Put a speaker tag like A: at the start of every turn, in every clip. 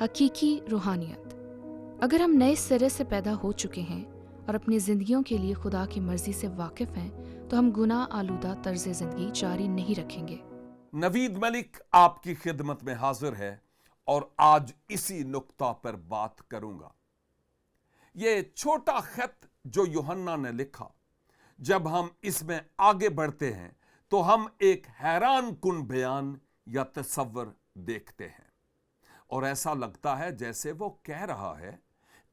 A: حقیقی روحانیت۔ اگر ہم نئے سرے سے پیدا ہو چکے ہیں اور اپنی زندگیوں کے لیے خدا کی مرضی سے واقف ہیں تو ہم گناہ آلودہ طرز زندگی جاری نہیں رکھیں گے۔
B: نوید ملک آپ کی خدمت میں حاضر ہے اور آج اسی نقطہ پر بات کروں گا۔ یہ چھوٹا خط جو یوحنا نے لکھا، جب ہم اس میں آگے بڑھتے ہیں تو ہم ایک حیران کن بیان یا تصور دیکھتے ہیں، اور ایسا لگتا ہے جیسے وہ کہہ رہا ہے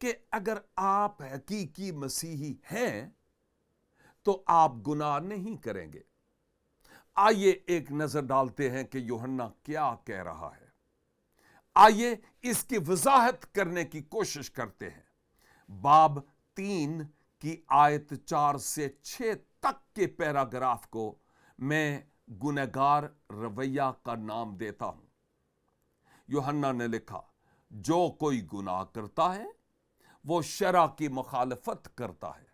B: کہ اگر آپ حقیقی مسیحی ہیں تو آپ گناہ نہیں کریں گے۔ آئیے ایک نظر ڈالتے ہیں کہ یوحنا کیا کہہ رہا ہے۔ آئیے اس کی وضاحت کرنے کی کوشش کرتے ہیں۔ باب 3 کی آیت 4 سے 6 تک کے پیراگراف کو میں گنہگار رویہ کا نام دیتا ہوں۔ یوحنا نے لکھا، جو کوئی گناہ کرتا ہے وہ شرع کی مخالفت کرتا ہے۔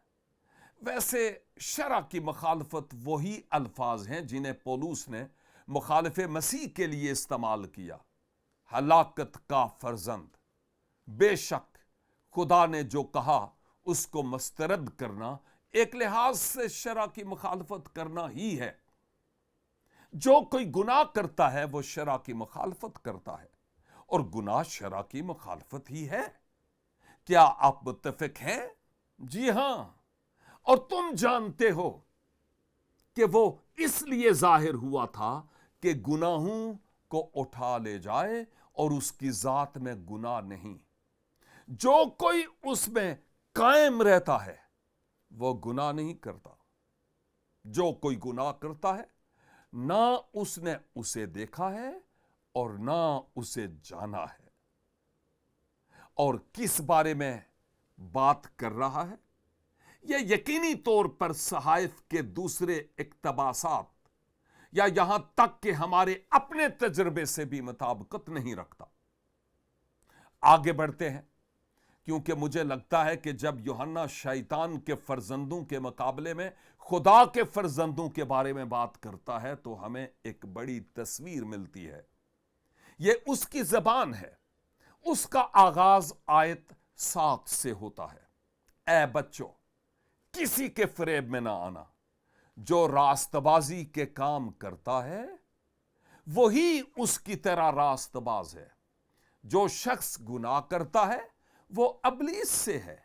B: ویسے شرع کی مخالفت وہی الفاظ ہیں جنہیں پولس نے مخالف مسیح کے لیے استعمال کیا۔ ہلاکت کا فرزند، بے شک خدا نے جو کہا اس کو مسترد کرنا ایک لحاظ سے شرع کی مخالفت کرنا ہی ہے۔ جو کوئی گناہ کرتا ہے وہ شرع کی مخالفت کرتا ہے، اور گناہ شرع کی مخالفت ہی ہے۔ کیا آپ متفق ہیں؟ جی ہاں، اور تم جانتے ہو کہ وہ اس لیے ظاہر ہوا تھا کہ گناہوں کو اٹھا لے جائے، اور اس کی ذات میں گناہ نہیں۔ جو کوئی اس میں قائم رہتا ہے وہ گناہ نہیں کرتا۔ جو کوئی گناہ کرتا ہے نہ اس نے اسے دیکھا ہے اور نہ اسے جانا ہے۔ اور کس بارے میں بات کر رہا ہے؟ یہ یقینی طور پر صحائف کے دوسرے اقتباسات یا یہاں تک کہ ہمارے اپنے تجربے سے بھی مطابقت نہیں رکھتا۔ آگے بڑھتے ہیں، کیونکہ مجھے لگتا ہے کہ جب یوحنا شیطان کے فرزندوں کے مقابلے میں خدا کے فرزندوں کے بارے میں بات کرتا ہے تو ہمیں ایک بڑی تصویر ملتی ہے۔ یہ اس کی زبان ہے۔ اس کا آغاز آیت 7 سے ہوتا ہے۔ اے بچوں، کسی کے فریب میں نہ آنا۔ جو راست بازی کے کام کرتا ہے وہی اس کی طرح راست باز ہے۔ جو شخص گناہ کرتا ہے وہ ابلیس سے ہے،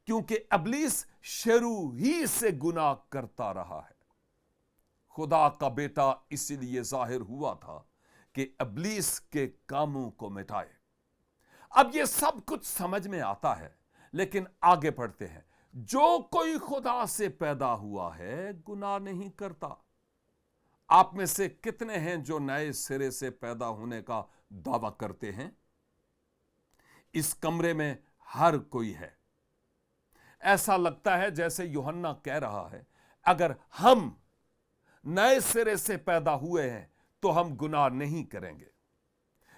B: کیونکہ ابلیس شروع ہی سے گناہ کرتا رہا ہے۔ خدا کا بیٹا اس لیے ظاہر ہوا تھا کہ ابلیس کے کاموں کو مٹائے۔ اب یہ سب کچھ سمجھ میں آتا ہے، لیکن آگے پڑھتے ہیں۔ جو کوئی خدا سے پیدا ہوا ہے گناہ نہیں کرتا۔ آپ میں سے کتنے ہیں جو نئے سرے سے پیدا ہونے کا دعویٰ کرتے ہیں؟ اس کمرے میں ہر کوئی ہے۔ ایسا لگتا ہے جیسے یوحنا کہہ رہا ہے، اگر ہم نئے سرے سے پیدا ہوئے ہیں تو ہم گناہ نہیں کریں گے۔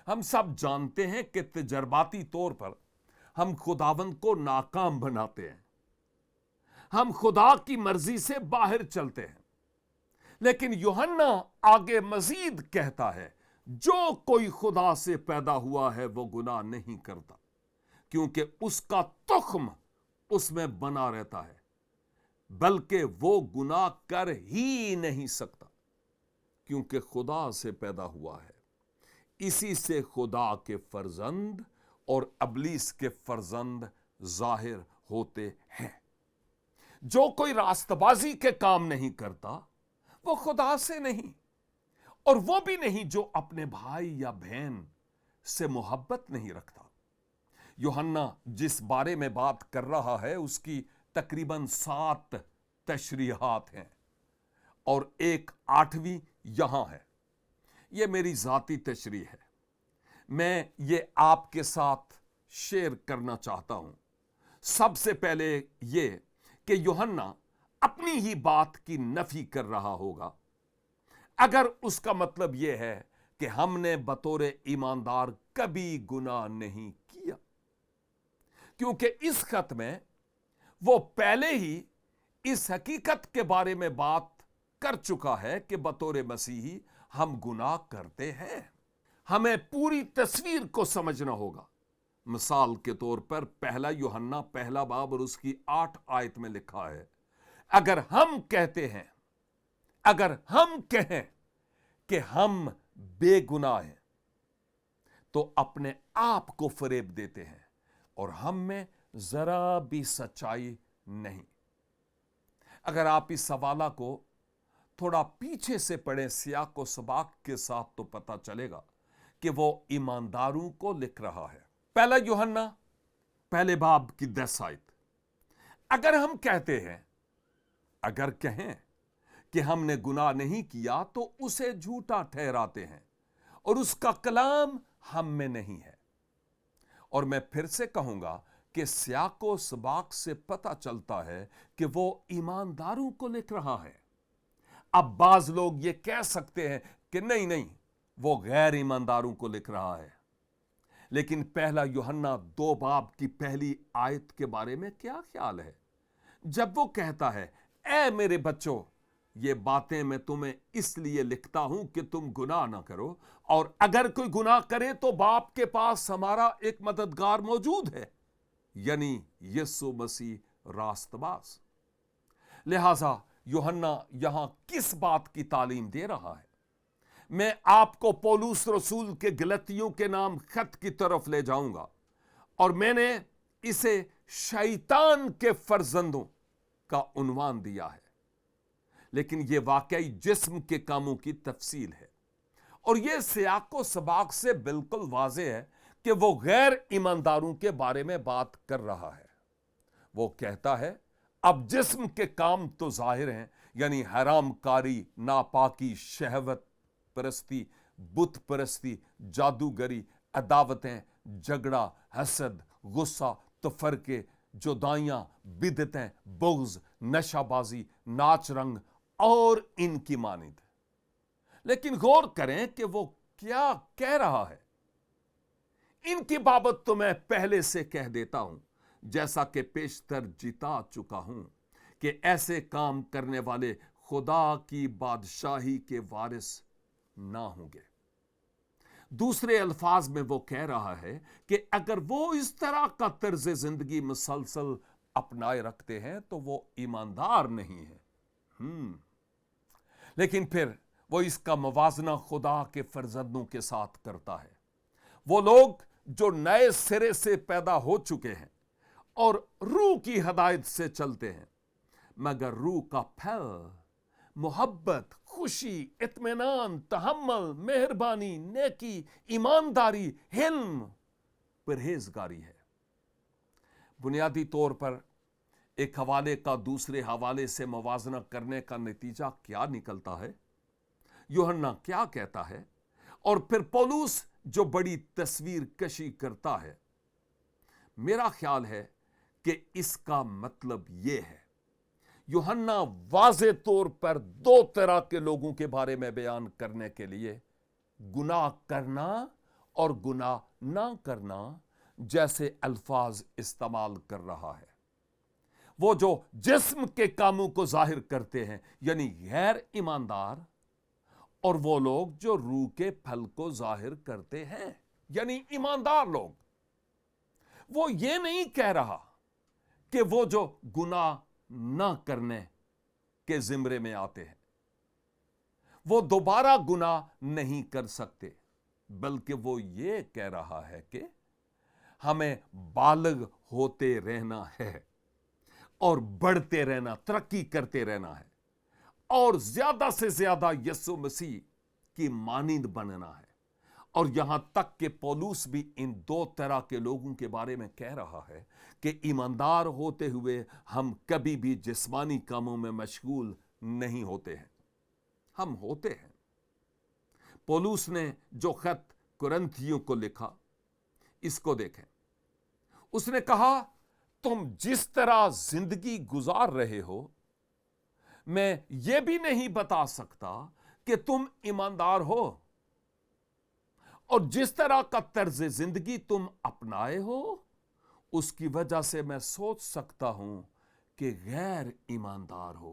B: ہم سب جانتے ہیں کہ تجرباتی طور پر ہم خداوند کو ناکام بناتے ہیں۔ ہم خدا کی مرضی سے باہر چلتے ہیں، لیکن یوحنا آگے مزید کہتا ہے، جو کوئی خدا سے پیدا ہوا ہے وہ گناہ نہیں کرتا، کیونکہ اس کا تخم اس میں بنا رہتا ہے، بلکہ وہ گناہ کر ہی نہیں سکتا، کیونکہ خدا سے پیدا ہوا ہے۔ اسی سے خدا کے فرزند اور ابلیس کے فرزند ظاہر ہوتے ہیں۔ جو کوئی راست بازی کے کام نہیں کرتا وہ خدا سے نہیں، اور وہ بھی نہیں جو اپنے بھائی یا بہن سے محبت نہیں رکھتا۔ یوحنا جس بارے میں بات کر رہا ہے اس کی تقریباً 7 تشریحات ہیں، اور ایک 8ویں یہاں ہے۔ یہ میری ذاتی تشریح ہے، میں یہ آپ کے ساتھ شیئر کرنا چاہتا ہوں۔ سب سے پہلے یہ کہ یوحنا اپنی ہی بات کی نفی کر رہا ہوگا اگر اس کا مطلب یہ ہے کہ ہم نے بطور ایماندار کبھی گناہ نہیں کیا، کیونکہ اس خط میں وہ پہلے ہی اس حقیقت کے بارے میں بات کر چکا ہے کہ بطور مسیحی ہم گناہ کرتے ہیں۔ ہمیں پوری تصویر کو سمجھنا ہوگا۔ مثال کے طور پر پہلا یوحنا پہلا باب اور اس کی 8 آیت میں لکھا ہے، اگر ہم کہیں کہ ہم بے گناہ ہیں تو اپنے آپ کو فریب دیتے ہیں اور ہم میں ذرا بھی سچائی نہیں۔ اگر آپ اس حوالہ کو تھوڑا پیچھے سے پڑھیں سیاق و سباق کے ساتھ تو پتہ چلے گا کہ وہ ایمانداروں کو لکھ رہا ہے۔ پہلا یوحنا پہلے باب کی 10 آیت، اگر ہم کہیں کہ ہم نے گناہ نہیں کیا تو اسے جھوٹا ٹھہراتے ہیں اور اس کا کلام ہم میں نہیں ہے۔ اور میں پھر سے کہوں گا کہ سیاق و سباق سے پتہ چلتا ہے کہ وہ ایمانداروں کو لکھ رہا ہے۔ اب بعض لوگ یہ کہہ سکتے ہیں کہ نہیں وہ غیر ایمانداروں کو لکھ رہا ہے، لیکن پہلا یوحنا 2 باب کی پہلی آیت کے بارے میں کیا خیال ہے جب وہ کہتا ہے، اے میرے بچوں، یہ باتیں میں تمہیں اس لیے لکھتا ہوں کہ تم گناہ نہ کرو، اور اگر کوئی گناہ کرے تو باپ کے پاس ہمارا ایک مددگار موجود ہے، یعنی یسوع مسیح راست باز۔ لہذا یوحنا یہاں کس بات کی تعلیم دے رہا ہے؟ میں آپ کو پولس رسول کے گلتیوں کے نام خط کی طرف لے جاؤں گا، اور میں نے اسے شیطان کے فرزندوں کا عنوان دیا ہے، لیکن یہ واقعی جسم کے کاموں کی تفصیل ہے، اور یہ سیاق و سباق سے بالکل واضح ہے کہ وہ غیر ایمانداروں کے بارے میں بات کر رہا ہے۔ وہ کہتا ہے، اب جسم کے کام تو ظاہر ہیں، یعنی حرام کاری، ناپاکی، شہوت پرستی، بت پرستی، جادوگری، عداوتیں، جھگڑا، حسد، غصہ، تفرقے، جدائیاں، بدعتیں، بغض، نشہ بازی، ناچ رنگ اور ان کی مانند۔ لیکن غور کریں کہ وہ کیا کہہ رہا ہے۔ ان کی بابت تو میں پہلے سے کہہ دیتا ہوں، جیسا کہ پیشتر جتا چکا ہوں، کہ ایسے کام کرنے والے خدا کی بادشاہی کے وارث نہ ہوں گے۔ دوسرے الفاظ میں وہ کہہ رہا ہے کہ اگر وہ اس طرح کا طرز زندگی مسلسل اپنائے رکھتے ہیں تو وہ ایماندار نہیں ہیں۔ لیکن پھر وہ اس کا موازنہ خدا کے فرزندوں کے ساتھ کرتا ہے، وہ لوگ جو نئے سرے سے پیدا ہو چکے ہیں اور روح کی ہدایت سے چلتے ہیں، مگر روح کا پھل محبت، خوشی، اطمینان، تحمل، مہربانی، نیکی، ایمانداری، حلم، پرہیزگاری ہے۔ بنیادی طور پر ایک حوالے کا دوسرے حوالے سے موازنہ کرنے کا نتیجہ کیا نکلتا ہے؟ یوحنا کیا کہتا ہے؟ اور پھر پولس جو بڑی تصویر کشی کرتا ہے، میرا خیال ہے کہ اس کا مطلب یہ ہے، یوحنا واضح طور پر 2 طرح کے لوگوں کے بارے میں بیان کرنے کے لیے گناہ کرنا اور گناہ نہ کرنا جیسے الفاظ استعمال کر رہا ہے۔ وہ جو جسم کے کاموں کو ظاہر کرتے ہیں، یعنی غیر ایماندار، اور وہ لوگ جو روح کے پھل کو ظاہر کرتے ہیں، یعنی ایماندار لوگ۔ وہ یہ نہیں کہہ رہا کہ وہ جو گناہ نہ کرنے کے زمرے میں آتے ہیں وہ دوبارہ گناہ نہیں کر سکتے، بلکہ وہ یہ کہہ رہا ہے کہ ہمیں بالغ ہوتے رہنا ہے اور بڑھتے رہنا، ترقی کرتے رہنا ہے، اور زیادہ سے زیادہ یسوع مسیح کی مانند بننا ہے۔ اور یہاں تک کہ پولس بھی ان 2 طرح کے لوگوں کے بارے میں کہہ رہا ہے کہ ایماندار ہوتے ہوئے ہم کبھی بھی جسمانی کاموں میں مشغول نہیں ہوتے ہیں، ہم ہوتے ہیں۔ پولس نے جو خط کرنتھیوں کو لکھا، اس کو دیکھیں۔ اس نے کہا، تم جس طرح زندگی گزار رہے ہو، میں یہ بھی نہیں بتا سکتا کہ تم ایماندار ہو، اور جس طرح کا طرز زندگی تم اپنائے ہو اس کی وجہ سے میں سوچ سکتا ہوں کہ غیر ایماندار ہو۔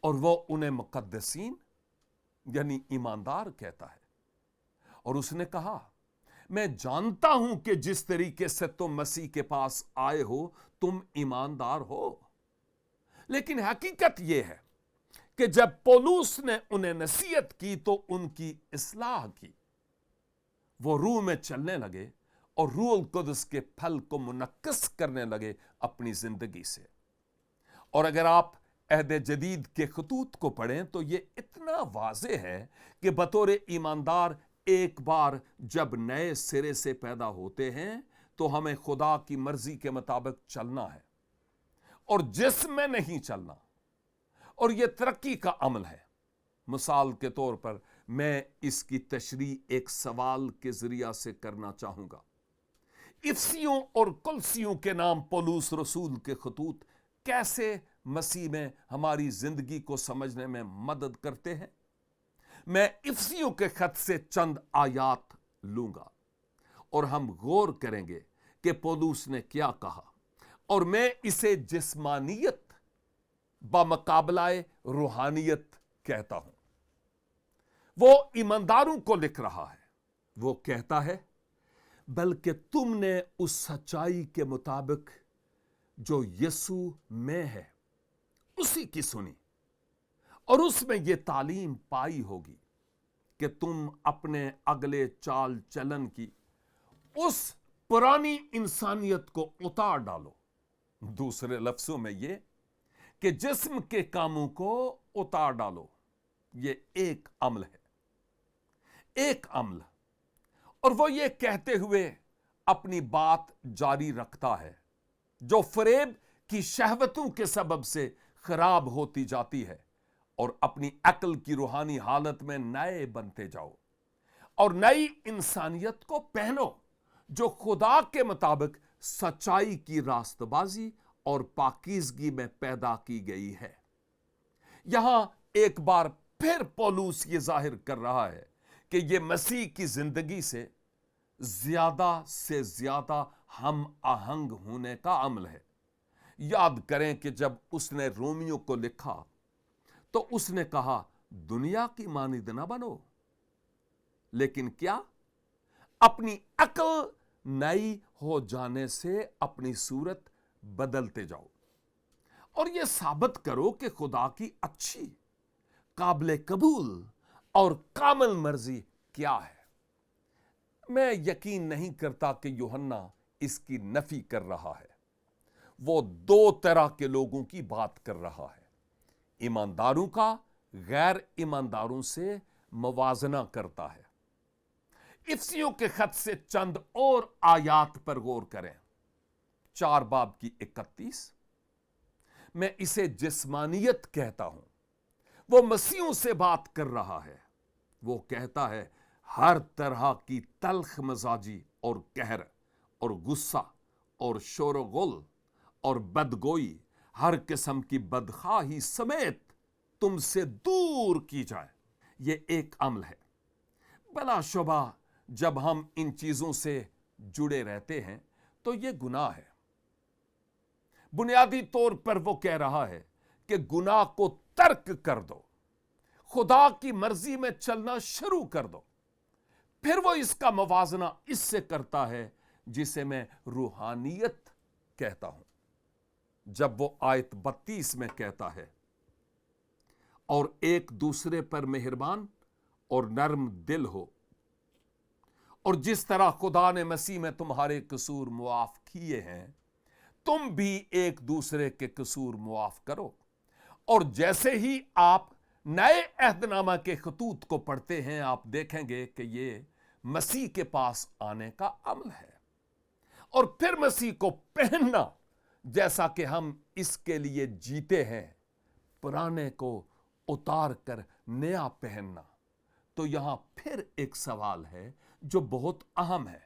B: اور وہ انہیں مقدسین یعنی ایماندار کہتا ہے۔ اور اس نے کہا، میں جانتا ہوں کہ جس طریقے سے تم مسیح کے پاس آئے ہو تم ایماندار ہو، لیکن حقیقت یہ ہے کہ جب پولس نے انہیں نصیحت کی تو ان کی اصلاح کی، وہ روح میں چلنے لگے اور روح القدس کے پھل کو منعکس کرنے لگے اپنی زندگی سے۔ اور اگر آپ عہد جدید کے خطوط کو پڑھیں تو یہ اتنا واضح ہے کہ بطور ایماندار ایک بار جب نئے سرے سے پیدا ہوتے ہیں تو ہمیں خدا کی مرضی کے مطابق چلنا ہے اور جسم میں نہیں چلنا، اور یہ ترقی کا عمل ہے۔ مثال کے طور پر میں اس کی تشریح ایک سوال کے ذریعہ سے کرنا چاہوں گا۔ افسیوں اور کلسیوں کے نام پولس رسول کے خطوط کیسے مسیح میں ہماری زندگی کو سمجھنے میں مدد کرتے ہیں؟ میں افسیوں کے خط سے چند آیات لوں گا اور ہم غور کریں گے کہ پولس نے کیا کہا، اور میں اسے جسمانیت بمقابلہ روحانیت کہتا ہوں۔ وہ ایمانداروں کو لکھ رہا ہے۔ وہ کہتا ہے، بلکہ تم نے اس سچائی کے مطابق جو یسوع میں ہے اسی کی سنی، اور اس میں یہ تعلیم پائی ہوگی کہ تم اپنے اگلے چال چلن کی اس پرانی انسانیت کو اتار ڈالو۔ دوسرے لفظوں میں یہ کہ جسم کے کاموں کو اتار ڈالو۔ یہ ایک عمل ہے، ایک عمل، اور وہ یہ کہتے ہوئے اپنی بات جاری رکھتا ہے، جو فریب کی شہوتوں کے سبب سے خراب ہوتی جاتی ہے، اور اپنی عقل کی روحانی حالت میں نئے بنتے جاؤ اور نئی انسانیت کو پہنو جو خدا کے مطابق سچائی کی راست بازی اور پاکیزگی میں پیدا کی گئی ہے۔ یہاں ایک بار پھر پولس یہ ظاہر کر رہا ہے کہ یہ مسیح کی زندگی سے زیادہ ہم آہنگ ہونے کا عمل ہے۔ یاد کریں کہ جب اس نے رومیوں کو لکھا تو اس نے کہا، دنیا کی مانند نہ بنو، لیکن کیا؟ اپنی عقل نئی ہو جانے سے اپنی صورت بدلتے جاؤ، اور یہ ثابت کرو کہ خدا کی اچھی، قابل قبول اور کامل مرضی کیا ہے۔ میں یقین نہیں کرتا کہ یوحنا اس کی نفی کر رہا ہے۔ وہ دو طرح کے لوگوں کی بات کر رہا ہے، ایمانداروں کا غیر ایمانداروں سے موازنہ کرتا ہے۔ افسیوں کے خط سے چند اور آیات پر غور کریں۔ 4 باب کی 31، میں اسے جسمانیت کہتا ہوں۔ وہ مسیحوں سے بات کر رہا ہے۔ وہ کہتا ہے، ہر طرح کی تلخ مزاجی اور قہر اور غصہ اور شور و غل اور بدگوئی، ہر قسم کی بدخواہی سمیت تم سے دور کی جائے۔ یہ ایک عمل ہے۔ بلا شبہ جب ہم ان چیزوں سے جڑے رہتے ہیں تو یہ گناہ ہے۔ بنیادی طور پر وہ کہہ رہا ہے کہ گناہ کو ترک کر دو، خدا کی مرضی میں چلنا شروع کر دو۔ پھر وہ اس کا موازنہ اس سے کرتا ہے جسے میں روحانیت کہتا ہوں، جب وہ آیت 32 میں کہتا ہے، اور ایک دوسرے پر مہربان اور نرم دل ہو، اور جس طرح خدا نے مسیح میں تمہارے قصور معاف کیے ہیں تم بھی ایک دوسرے کے قصور معاف کرو۔ اور جیسے ہی آپ نئے عہد نامہ کے خطوط کو پڑھتے ہیں آپ دیکھیں گے کہ یہ مسیح کے پاس آنے کا عمل ہے، اور پھر مسیح کو پہننا جیسا کہ ہم اس کے لیے جیتے ہیں، پرانے کو اتار کر نیا پہننا۔ تو یہاں پھر ایک سوال ہے جو بہت اہم ہے،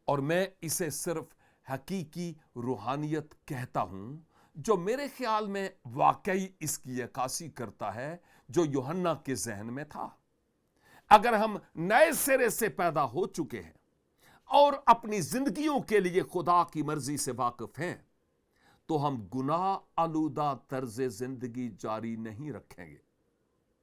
B: اور میں اسے صرف حقیقی روحانیت کہتا ہوں، جو میرے خیال میں واقعی اس کی عکاسی کرتا ہے جو یوحنا کے ذہن میں تھا۔ اگر ہم نئے سرے سے پیدا ہو چکے ہیں اور اپنی زندگیوں کے لیے خدا کی مرضی سے واقف ہیں تو ہم گناہ آلودہ طرز زندگی جاری نہیں رکھیں گے۔